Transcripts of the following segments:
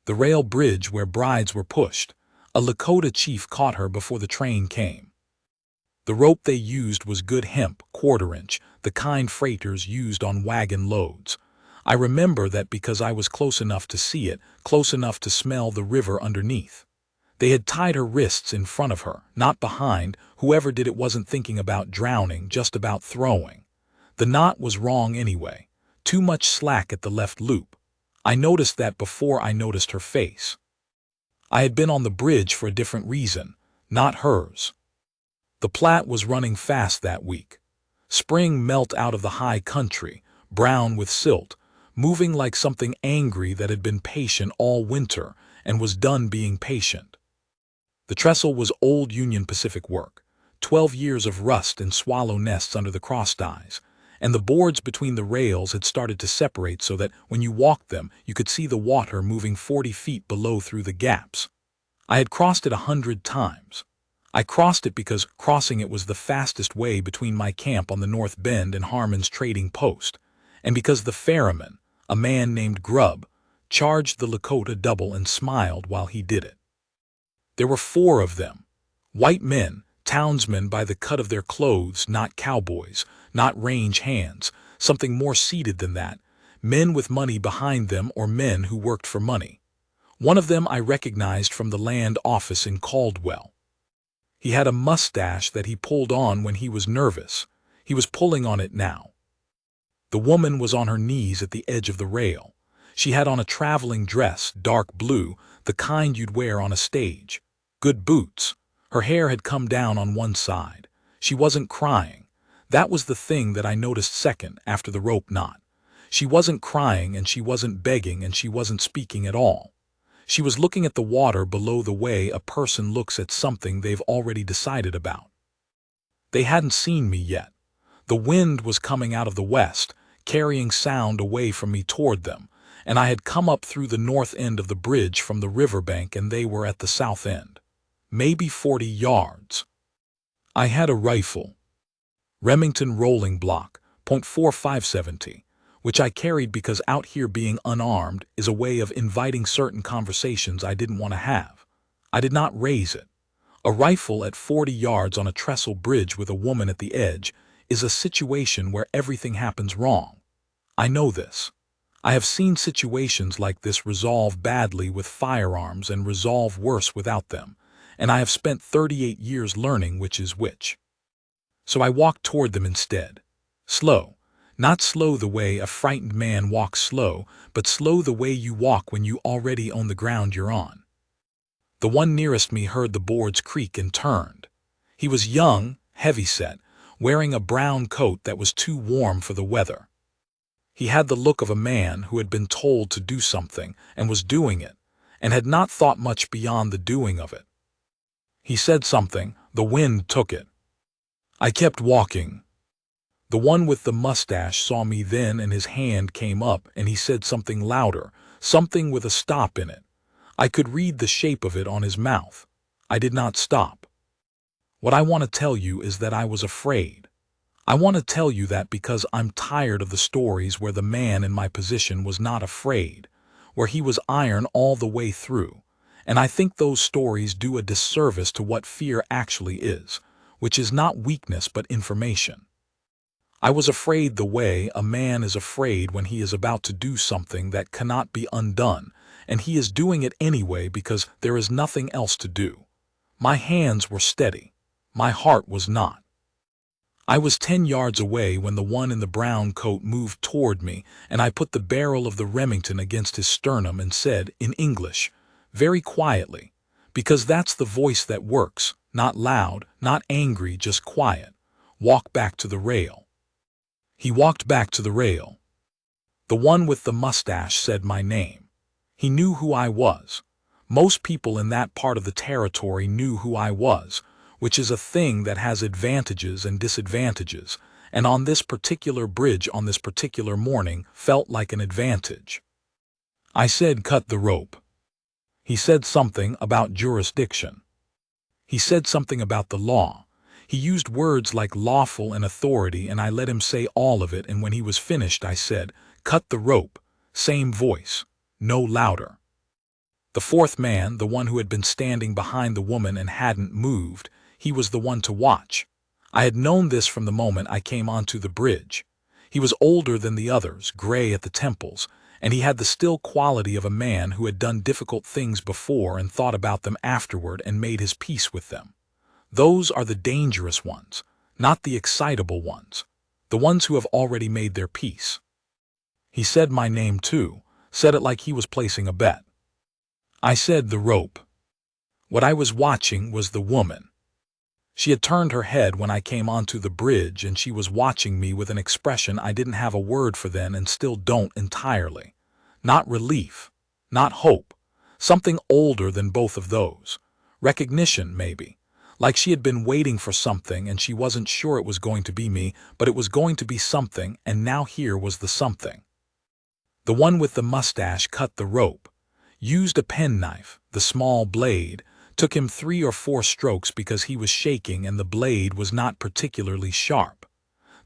The rail bridge where brides were pushed. A Lakota chief caught her before the train came. The rope they used was good hemp, quarter-inch, the kind freighters used on wagon loads. I remember that because I was close enough to see it, close enough to smell the river underneath. They had tied her wrists in front of her, not behind. Whoever did it wasn't thinking about drowning, just about throwing. The knot was wrong anyway. Too much slack at the left loop. I noticed that before I noticed her face. I had been on the bridge for a different reason, not hers. The Platte was running fast that week. Spring melt out of the high country, brown with silt, moving like something angry that had been patient all winter and was done being patient. The trestle was old Union Pacific work, 12 years of rust and swallow nests under the cross ties, and the boards between the rails had started to separate so that when you walked them, you could see the water moving 40 feet below through the gaps. I had crossed it 100 times. I crossed it because crossing it was the fastest way between my camp on the North Bend and Harmon's trading post, and because the ferryman, a man named Grubb, charged the Lakota double and smiled while he did it. There were 4 of them, white men, townsmen by the cut of their clothes, not cowboys, not range hands, something more seated than that, men with money behind them or men who worked for money. One of them I recognized from the land office in Caldwell. He had a mustache that he pulled on when he was nervous. He was pulling on it now. The woman was on her knees at the edge of the rail. She had on a traveling dress, dark blue, the kind you'd wear on a stage. Good boots. Her hair had come down on one side. She wasn't crying. That was the thing that I noticed second after the rope knot. She wasn't crying and she wasn't begging and she wasn't speaking at all. She was looking at the water below the way a person looks at something they've already decided about. They hadn't seen me yet. The wind was coming out of the west, carrying sound away from me toward them, and I had come up through the north end of the bridge from the riverbank and they were at the south end. Maybe 40 yards. I had a rifle. Remington rolling block, .4570, which I carried because out here being unarmed is a way of inviting certain conversations I didn't want to have. I did not raise it. A rifle at 40 yards on a trestle bridge with a woman at the edge is a situation where everything happens wrong. I know this. I have seen situations like this resolve badly with firearms and resolve worse without them, and I have spent 38 years learning which is which. So I walked toward them instead. Slow. Not slow the way a frightened man walks slow, but slow the way you walk when you already own the ground you're on. The one nearest me heard the boards creak and turned. He was young, heavy-set, wearing a brown coat that was too warm for the weather. He had the look of a man who had been told to do something and was doing it, and had not thought much beyond the doing of it. He said something, the wind took it. I kept walking. The one with the mustache saw me then and his hand came up and he said something louder, something with a stop in it. I could read the shape of it on his mouth. I did not stop. What I want to tell you is that I was afraid. I want to tell you that because I'm tired of the stories where the man in my position was not afraid, where he was iron all the way through, and I think those stories do a disservice to what fear actually is, which is not weakness but information. I was afraid the way a man is afraid when he is about to do something that cannot be undone, and he is doing it anyway because there is nothing else to do. My hands were steady. My heart was not. I was 10 yards away when the one in the brown coat moved toward me, and I put the barrel of the Remington against his sternum and said, in English, very quietly, because that's the voice that works, not loud, not angry, just quiet, walk back to the rail. He walked back to the rail. The one with the mustache said my name. He knew who I was. Most people in that part of the territory knew who I was, which is a thing that has advantages and disadvantages, and on this particular bridge on this particular morning felt like an advantage. I said, cut the rope. He said something about jurisdiction. He said something about the law. He used words like lawful and authority, and I let him say all of it, and when he was finished I said, cut the rope, same voice, no louder. The fourth man, the one who had been standing behind the woman and hadn't moved, he was the one to watch. I had known this from the moment I came onto the bridge. He was older than the others, gray at the temples, and he had the still quality of a man who had done difficult things before and thought about them afterward and made his peace with them. Those are the dangerous ones, not the excitable ones, the ones who have already made their peace. He said my name too, said it like he was placing a bet. I said the rope. What I was watching was the woman. She had turned her head when I came onto the bridge, and she was watching me with an expression I didn't have a word for then and still don't entirely. Not relief, not hope, something older than both of those. Recognition, maybe. Like she had been waiting for something and she wasn't sure it was going to be me, but it was going to be something, and now here was the something. The one with the mustache cut the rope, used a penknife, the small blade, took him 3 or 4 strokes because he was shaking and the blade was not particularly sharp.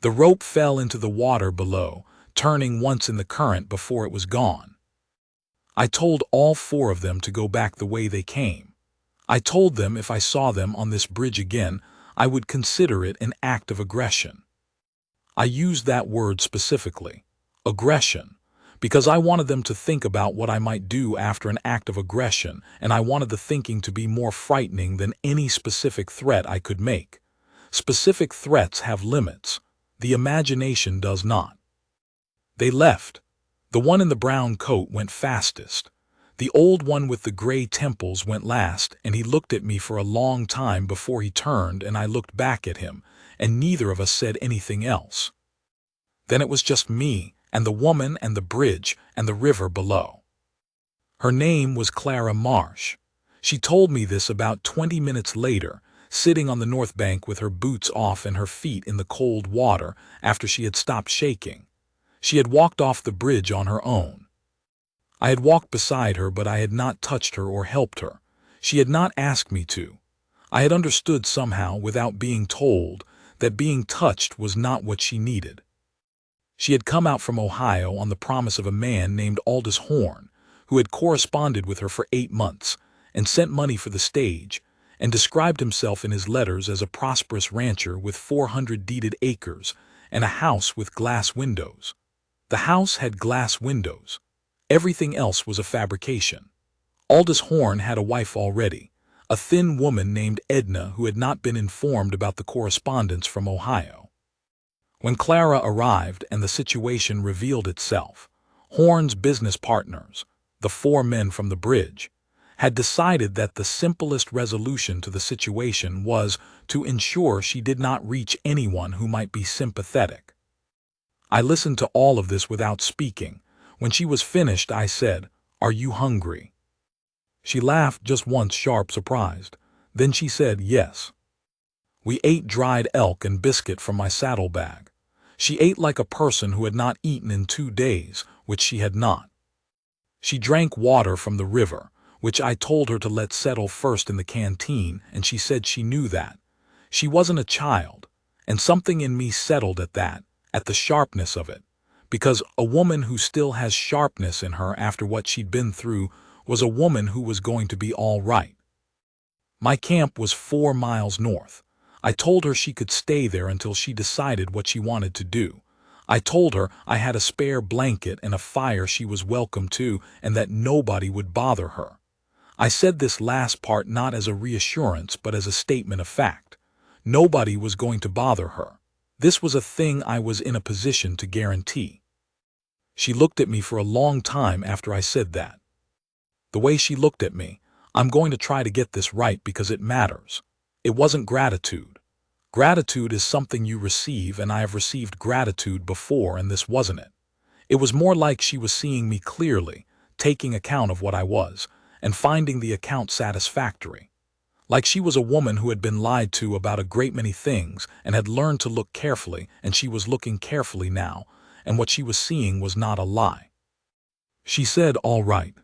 The rope fell into the water below, turning once in the current before it was gone. I told all 4 of them to go back the way they came. I told them if I saw them on this bridge again, I would consider it an act of aggression. I used that word specifically, aggression, because I wanted them to think about what I might do after an act of aggression, and I wanted the thinking to be more frightening than any specific threat I could make. Specific threats have limits. The imagination does not. They left. The one in the brown coat went fastest. The old one with the gray temples went last, and he looked at me for a long time before he turned, and I looked back at him, and neither of us said anything else. Then it was just me, and the woman and the bridge and the river below. Her name was Clara Marsh. She told me this about 20 minutes later, sitting on the north bank with her boots off and her feet in the cold water after she had stopped shaking. She had walked off the bridge on her own. I had walked beside her, but I had not touched her or helped her. She had not asked me to. I had understood somehow, without being told, that being touched was not what she needed. She had come out from Ohio on the promise of a man named Aldous Horn, who had corresponded with her for 8 months, and sent money for the stage, and described himself in his letters as a prosperous rancher with 400 deeded acres and a house with glass windows. The house had glass windows. Everything else was a fabrication. Aldous Horn had a wife already, a thin woman named Edna who had not been informed about the correspondence from Ohio. When Clara arrived and the situation revealed itself, Horn's business partners, the 4 men from the bridge, had decided that the simplest resolution to the situation was to ensure she did not reach anyone who might be sympathetic. I listened to all of this without speaking. When she was finished, I said, "Are you hungry?" She laughed just once, sharp, surprised. Then she said, "Yes." We ate dried elk and biscuit from my saddlebag. She ate like a person who had not eaten in 2 days, which she had not. She drank water from the river, which I told her to let settle first in the canteen, and she said she knew that. She wasn't a child, and something in me settled at that, at the sharpness of it, because a woman who still has sharpness in her after what she'd been through was a woman who was going to be all right. My camp was 4 miles north. I told her she could stay there until she decided what she wanted to do. I told her I had a spare blanket and a fire she was welcome to, and that nobody would bother her. I said this last part not as a reassurance but as a statement of fact. Nobody was going to bother her. This was a thing I was in a position to guarantee. She looked at me for a long time after I said that. The way she looked at me, I'm going to try to get this right because it matters. It wasn't gratitude. Gratitude is something you receive, and I have received gratitude before, and this wasn't it. It was more like she was seeing me clearly, taking account of what I was, and finding the account satisfactory. Like she was a woman who had been lied to about a great many things and had learned to look carefully, and she was looking carefully now, and what she was seeing was not a lie. She said, "All right."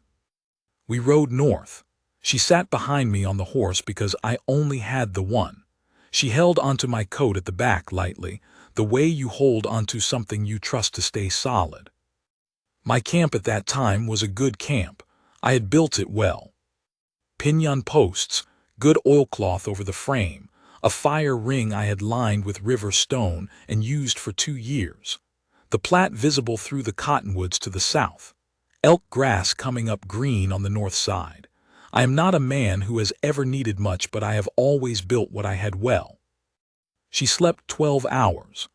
We rode north. She sat behind me on the horse because I only had the one. She held onto my coat at the back lightly, the way you hold onto something you trust to stay solid. My camp at that time was a good camp. I had built it well. Pinion posts, good oilcloth over the frame, a fire ring I had lined with river stone and used for 2 years. The Platte visible through the cottonwoods to the south. Elk grass coming up green on the north side. I am not a man who has ever needed much, but I have always built what I had well. She slept 12 hours.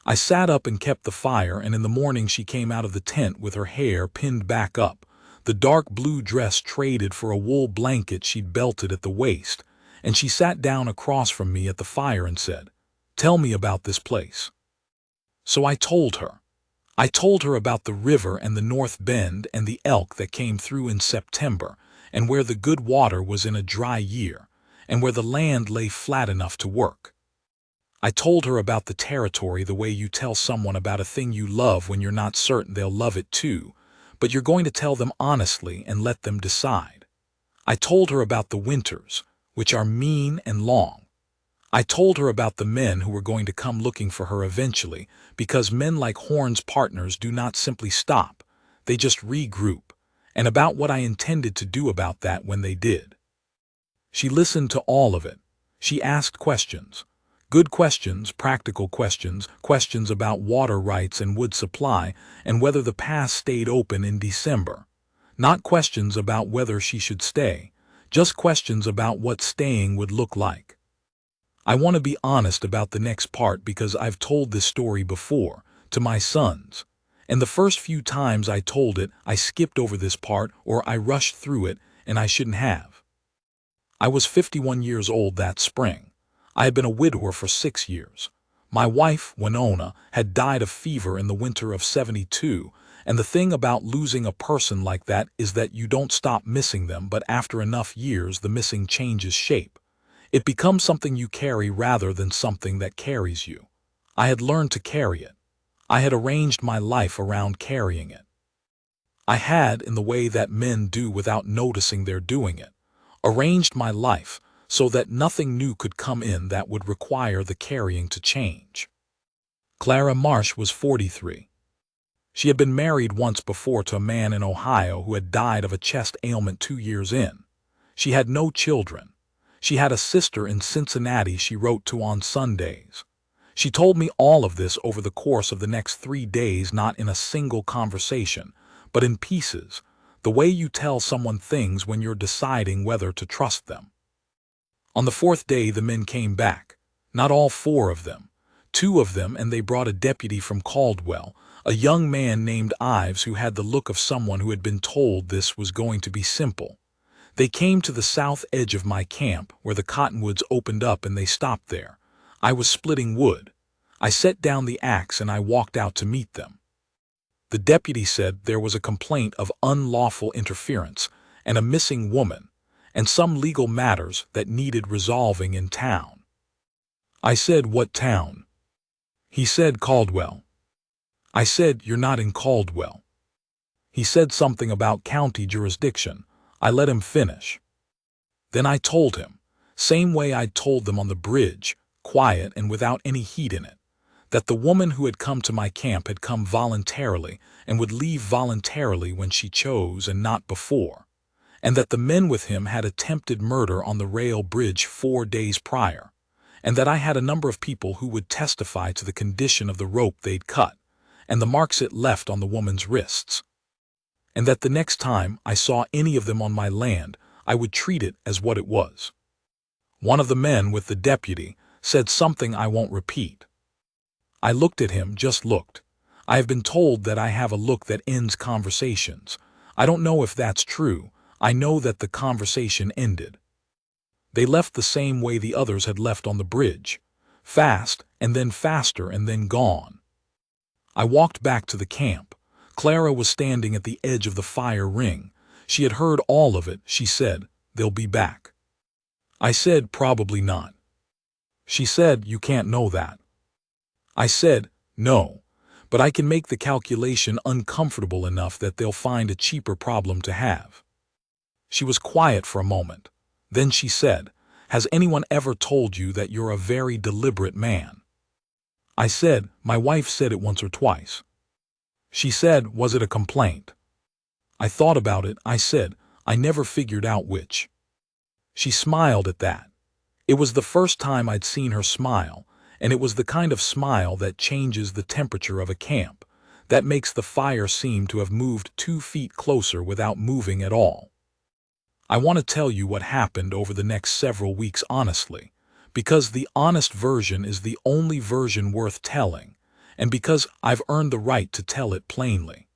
I sat up and kept the fire, and in the morning she came out of the tent with her hair pinned back up, the dark blue dress traded for a wool blanket she'd belted at the waist, and she sat down across from me at the fire and said, "Tell me about this place." So I told her. I told her about the river and the North Bend and the elk that came through in September, and where the good water was in a dry year, and where the land lay flat enough to work. I told her about the territory the way you tell someone about a thing you love when you're not certain they'll love it too, but you're going to tell them honestly and let them decide. I told her about the winters, which are mean and long. I told her about the men who were going to come looking for her eventually, because men like Horn's partners do not simply stop, they just regroup, and about what I intended to do about that when they did. She listened to all of it. She asked questions. Good questions, practical questions, questions about water rights and wood supply, and whether the pass stayed open in December. Not questions about whether she should stay, just questions about what staying would look like. I want to be honest about the next part because I've told this story before, to my sons, and the first few times I told it, I skipped over this part or I rushed through it, and I shouldn't have. I was 51 years old that spring. I had been a widower for 6 years. My wife, Winona, had died of fever in the winter of '72, and the thing about losing a person like that is that you don't stop missing them, but after enough years the missing changes shape. It becomes something you carry rather than something that carries you. I had learned to carry it. I had arranged my life around carrying it. I had, in the way that men do without noticing they're doing it, arranged my life so that nothing new could come in that would require the carrying to change. Clara Marsh was 43. She had been married once before to a man in Ohio who had died of a chest ailment 2 years in. She had no children. She had a sister in Cincinnati she wrote to on Sundays. She told me all of this over the course of the next 3 days, not in a single conversation, but in pieces, the way you tell someone things when you're deciding whether to trust them. On the 4th day the men came back, not all 4 of them, 2 of them, and they brought a deputy from Caldwell, a young man named Ives who had the look of someone who had been told this was going to be simple. They came to the south edge of my camp where the cottonwoods opened up and they stopped there. I was splitting wood. I set down the axe and I walked out to meet them. The deputy said there was a complaint of unlawful interference and a missing woman, and some legal matters that needed resolving in town. I said, "What town?" He said, "Caldwell." I said, "You're not in Caldwell." He said something about county jurisdiction. I let him finish. Then I told him, same way I'd told them on the bridge, quiet and without any heat in it, that the woman who had come to my camp had come voluntarily and would leave voluntarily when she chose and not before, and that the men with him had attempted murder on the rail bridge 4 days prior, and that I had a number of people who would testify to the condition of the rope they'd cut, and the marks it left on the woman's wrists, and that the next time I saw any of them on my land, I would treat it as what it was. One of the men with the deputy said something I won't repeat. I looked at him, just looked. I have been told that I have a look that ends conversations. I don't know if that's true. I know that the conversation ended. They left the same way the others had left on the bridge, fast and then faster and then gone. I walked back to the camp. Clara was standing at the edge of the fire ring. She had heard all of it. She said, "They'll be back." I said, "Probably not." She said, "You can't know that." I said, "No, but I can make the calculation uncomfortable enough that they'll find a cheaper problem to have." She was quiet for a moment. Then she said, "Has anyone ever told you that you're a very deliberate man?" I said, "My wife said it once or twice." She said, "Was it a complaint?" I thought about it. I said, "I never figured out which." She smiled at that. It was the first time I'd seen her smile, and it was the kind of smile that changes the temperature of a camp, that makes the fire seem to have moved 2 feet closer without moving at all. I want to tell you what happened over the next several weeks honestly, because the honest version is the only version worth telling, and because I've earned the right to tell it plainly.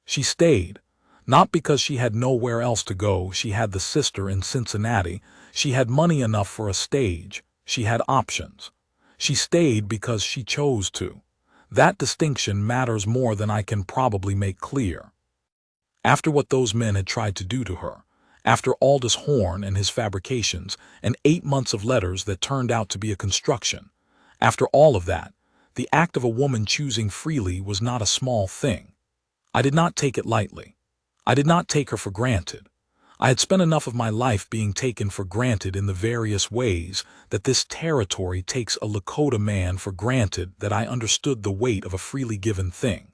She stayed, not because she had nowhere else to go. She had the sister in Cincinnati. She had money enough for a stage. She had options. She stayed because she chose to. That distinction matters more than I can probably make clear. After what those men had tried to do to her, after Aldous Horn and his fabrications, and 8 months of letters that turned out to be a construction, after all of that, the act of a woman choosing freely was not a small thing. I did not take it lightly. I did not take her for granted. I had spent enough of my life being taken for granted in the various ways that this territory takes a Lakota man for granted that I understood the weight of a freely given thing.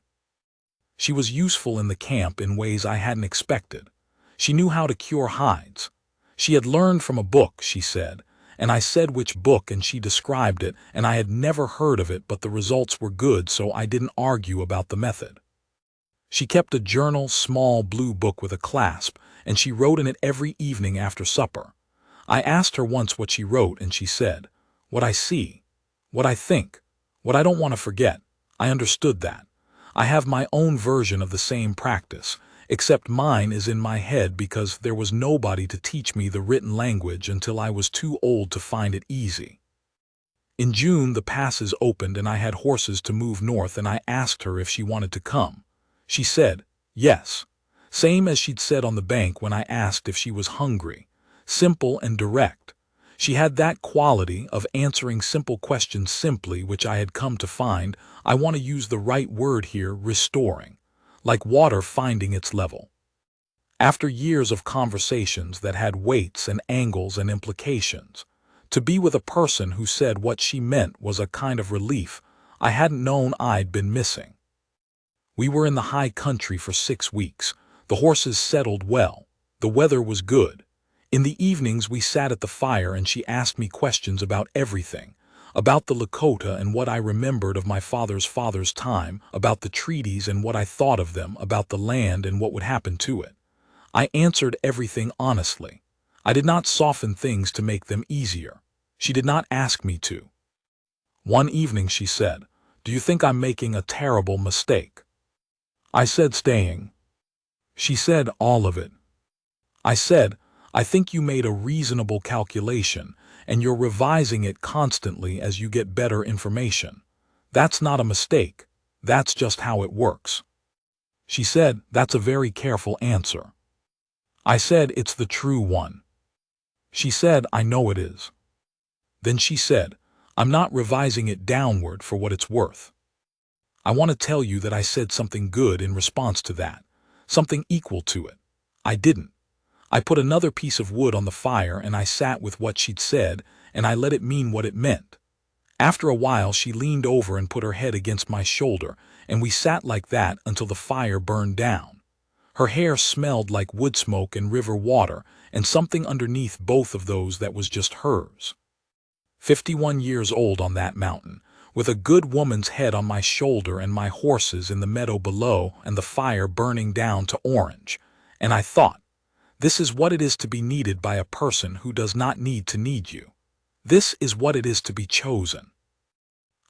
She was useful in the camp in ways I hadn't expected. She knew how to cure hides. She had learned from a book, she said, and I said which book and she described it, and I had never heard of it, but the results were good, so I didn't argue about the method. She kept a journal, small blue book with a clasp, and she wrote in it every evening after supper. I asked her once what she wrote, and she said, "What I see, what I think, what I don't want to forget." I understood that. I have my own version of the same practice, except mine is in my head because there was nobody to teach me the written language until I was too old to find it easy. In June the passes opened and I had horses to move north, and I asked her if she wanted to come. She said, yes, same as she'd said on the bank when I asked if she was hungry. Simple and direct. She had that quality of answering simple questions simply, which I had come to find, I want to use the right word here, restoring, like water finding its level. After years of conversations that had weights and angles and implications, to be with a person who said what she meant was a kind of relief I hadn't known I'd been missing. We were in the high country for 6 weeks. The horses settled well. The weather was good. In the evenings we sat at the fire and she asked me questions about everything, about the Lakota and what I remembered of my father's time, about the treaties and what I thought of them, about the land and what would happen to it. I answered everything honestly. I did not soften things to make them easier. She did not ask me to. One evening she said, "Do you think I'm making a terrible mistake?" I said, "Staying." She said, "All of it." I said, "I think you made a reasonable calculation, and you're revising it constantly as you get better information. That's not a mistake. That's just how it works." She said, "That's a very careful answer." I said, "It's the true one." She said, "I know it is." Then she said, "I'm not revising it downward for what it's worth." I want to tell you that I said something good in response to that, something equal to it. I didn't. I put another piece of wood on the fire and I sat with what she'd said, and I let it mean what it meant. After a while she leaned over and put her head against my shoulder, and we sat like that until the fire burned down. Her hair smelled like wood smoke and river water, and something underneath both of those that was just hers. 51 years old on that mountain, with a good woman's head on my shoulder and my horses in the meadow below and the fire burning down to orange. And I thought, this is what it is to be needed by a person who does not need to need you. This is what it is to be chosen.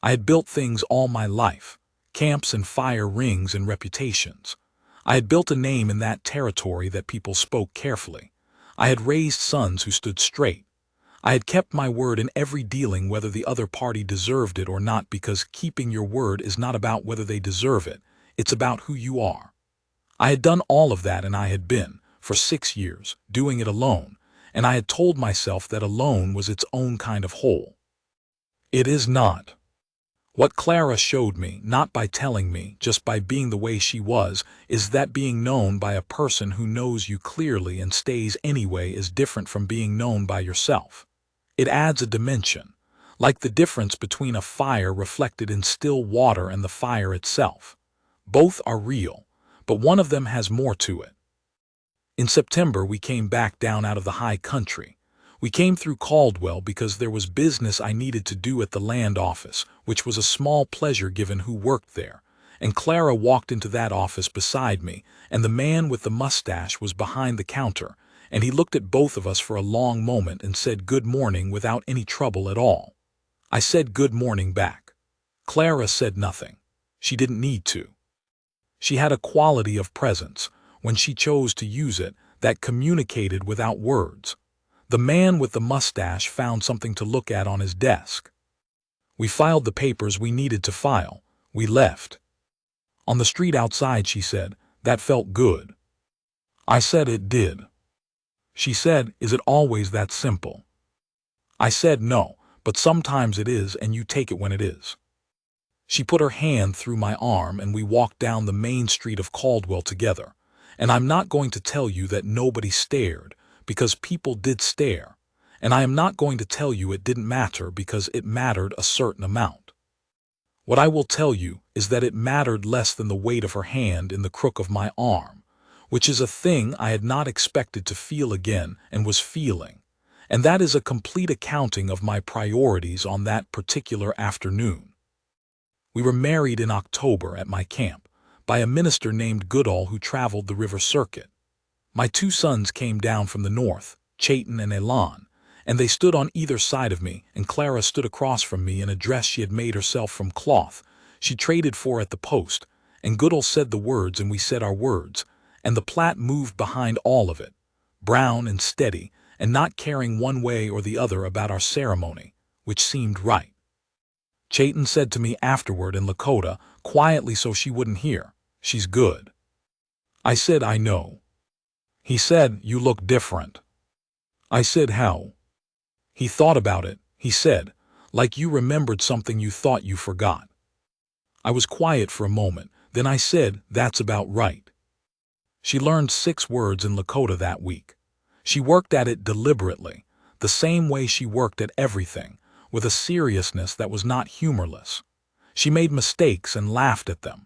I had built things all my life, camps and fire rings and reputations. I had built a name in that territory that people spoke carefully. I had raised sons who stood straight. I had kept my word in every dealing whether the other party deserved it or not, because keeping your word is not about whether they deserve it, it's about who you are. I had done all of that, and I had been, for 6 years, doing it alone, and I had told myself that alone was its own kind of whole. It is not. What Clara showed me, not by telling me, just by being the way she was, is that being known by a person who knows you clearly and stays anyway is different from being known by yourself. It adds a dimension, like the difference between a fire reflected in still water and the fire itself. Both are real, but one of them has more to it. In September we came back down out of the high country. We came through Caldwell because there was business I needed to do at the land office, which was a small pleasure given who worked there. And Clara walked into that office beside me, and the man with the mustache was behind the counter, and he looked at both of us for a long moment and said good morning without any trouble at all. I said good morning back. Clara said nothing. She didn't need to. She had a quality of presence, when she chose to use it, that communicated without words. The man with the mustache found something to look at on his desk. We filed the papers we needed to file. We left. On the street outside, she said, that felt good. I said it did. She said, is it always that simple? I said no, but sometimes it is, and you take it when it is. She put her hand through my arm and we walked down the main street of Caldwell together. And I'm not going to tell you that nobody stared, because people did stare. And I am not going to tell you it didn't matter, because it mattered a certain amount. What I will tell you is that it mattered less than the weight of her hand in the crook of my arm, which is a thing I had not expected to feel again and was feeling. And that is a complete accounting of my priorities on that particular afternoon. We were married in October at my camp by a minister named Goodall who traveled the river circuit. My 2 sons came down from the north, Chayton and Elan, and they stood on either side of me, and Clara stood across from me in a dress she had made herself from cloth she traded for at the post, and Goodall said the words and we said our words, and the Platte moved behind all of it, brown and steady, and not caring one way or the other about our ceremony, which seemed right. Chayton said to me afterward in Lakota, quietly so she wouldn't hear, she's good. I said, I know. He said, you look different. I said, how? He thought about it, he said, like you remembered something you thought you forgot. I was quiet for a moment, then I said, that's about right. She learned 6 words in Lakota that week. She worked at it deliberately, the same way she worked at everything, with a seriousness that was not humorless. She made mistakes and laughed at them.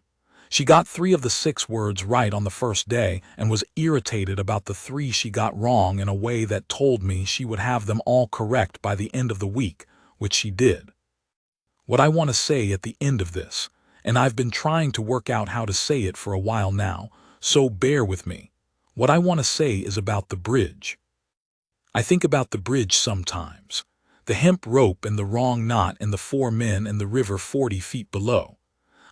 She got 3 of the 6 words right on the first day and was irritated about the 3 she got wrong in a way that told me she would have them all correct by the end of the week, which she did. What I want to say at the end of this, and I've been trying to work out how to say it for a while now, so bear with me. What I want to say is about the bridge. I think about the bridge sometimes. The hemp rope and the wrong knot and the 4 men and the river 40 feet below.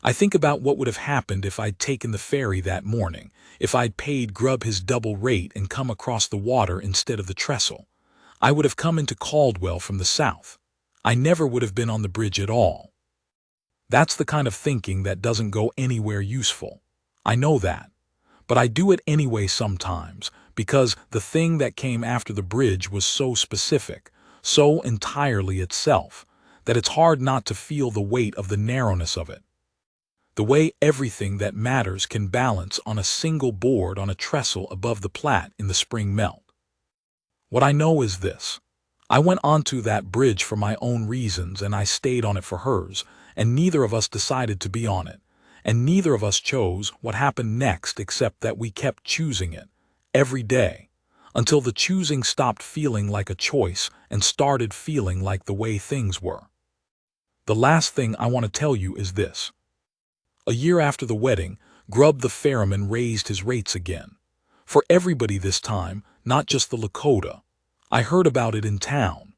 I think about what would have happened if I'd taken the ferry that morning, if I'd paid Grubb his double rate and come across the water instead of the trestle. I would have come into Caldwell from the south. I never would have been on the bridge at all. That's the kind of thinking that doesn't go anywhere useful. I know that. But I do it anyway sometimes, because the thing that came after the bridge was so specific, so entirely itself, that it's hard not to feel the weight of the narrowness of it. The way everything that matters can balance on a single board on a trestle above the Platte in the spring melt. What I know is this. I went onto that bridge for my own reasons and I stayed on it for hers, and neither of us decided to be on it, and neither of us chose what happened next except that we kept choosing it, every day, until the choosing stopped feeling like a choice and started feeling like the way things were. The last thing I want to tell you is this. A year after the wedding, Grubb the ferryman raised his rates again. For everybody this time, not just the Lakota. I heard about it in town.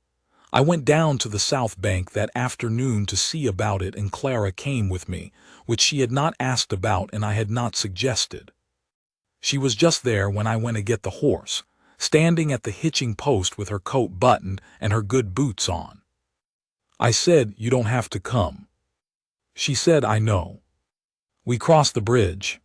I went down to the South Bank that afternoon to see about it, and Clara came with me, which she had not asked about and I had not suggested. She was just there when I went to get the horse, standing at the hitching post with her coat buttoned and her good boots on. I said, "You don't have to come." She said, "I know." We crossed the bridge.